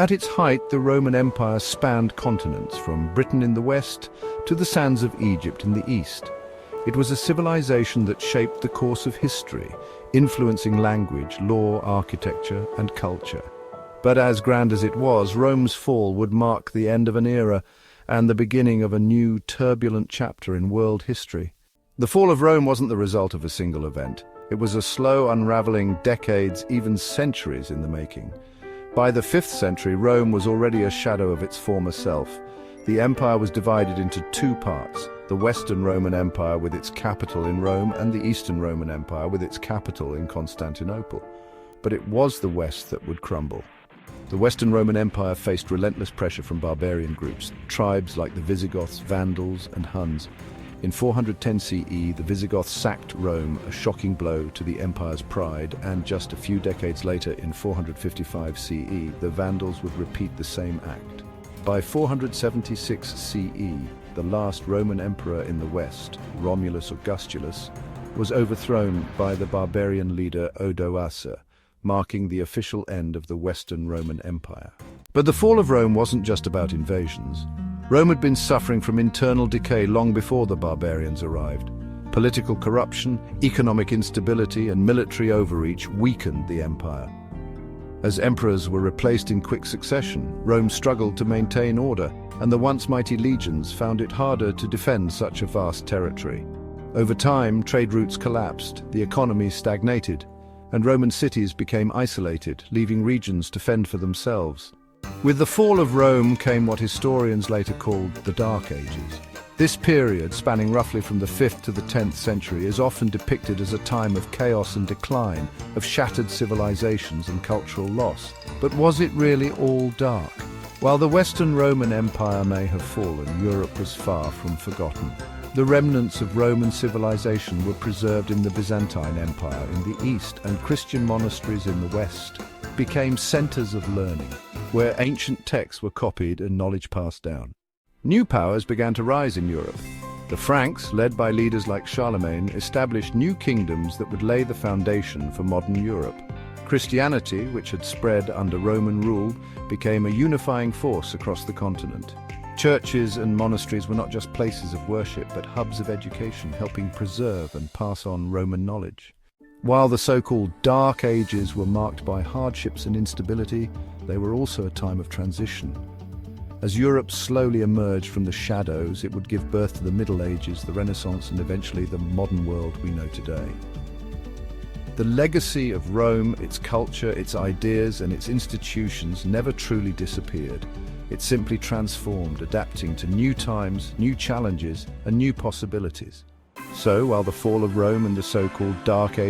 At its height, the Roman Empire spanned continents, from Britain in the west to the sands of Egypt in the east. It was a civilization that shaped the course of history, influencing language, law, architecture, and culture. But as grand as it was, Rome's fall would mark the end of an era and the beginning of a new, turbulent chapter in world history. The fall of Rome wasn't the result of a single event. It was a slow unraveling, decades, even centuries in the making. By the 5th century, Rome was already a shadow of its former self. The empire was divided into two parts: the Western Roman Empire with its capital in Rome and the Eastern Roman Empire with its capital in Constantinople. But it was the West that would crumble. The Western Roman Empire faced relentless pressure from barbarian groups, tribes like the Visigoths, Vandals, and Huns. In 410 CE, the Visigoths sacked Rome, a shocking blow to the empire's pride, and just a few decades later, in 455 CE, the Vandals would repeat the same act. By 476 CE, the last Roman emperor in the West, Romulus Augustulus, was overthrown by the barbarian leader Odoacer, marking the official end of the Western Roman Empire. But the fall of Rome wasn't just about invasions. Rome had been suffering from internal decay long before the barbarians arrived. Political corruption, economic instability, and military overreach weakened the empire. As emperors were replaced in quick succession, Rome struggled to maintain order, and the once mighty legions found it harder to defend such a vast territory. Over time, trade routes collapsed, the economy stagnated, and Roman cities became isolated, leaving regions to fend for themselves. With the fall of Rome came what historians later called the Dark Ages. This period, spanning roughly from the 5th to the 10th century, is often depicted as a time of chaos and decline, of shattered civilizations and cultural loss. But was it really all dark? While the Western Roman Empire may have fallen, Europe was far from forgotten. The remnants of Roman civilization were preserved in the Byzantine Empire in the east, and Christian monasteries in the west became centers of learning, where ancient texts were copied and knowledge passed down. New powers began to rise in Europe. The Franks, led by leaders like Charlemagne, established new kingdoms that would lay the foundation for modern Europe. Christianity, which had spread under Roman rule, became a unifying force across the continent. Churches and monasteries were not just places of worship, but hubs of education, helping preserve and pass on Roman knowledge. While the so-called Dark Ages were marked by hardships and instability, they were also a time of transition. As Europe slowly emerged from the shadows, it would give birth to the Middle Ages, the Renaissance, and eventually the modern world we know today. The legacy of Rome, its culture, its ideas, and its institutions never truly disappeared. It simply transformed, adapting to new times, new challenges, and new possibilities. So, while the fall of Rome and the so-called Dark Ages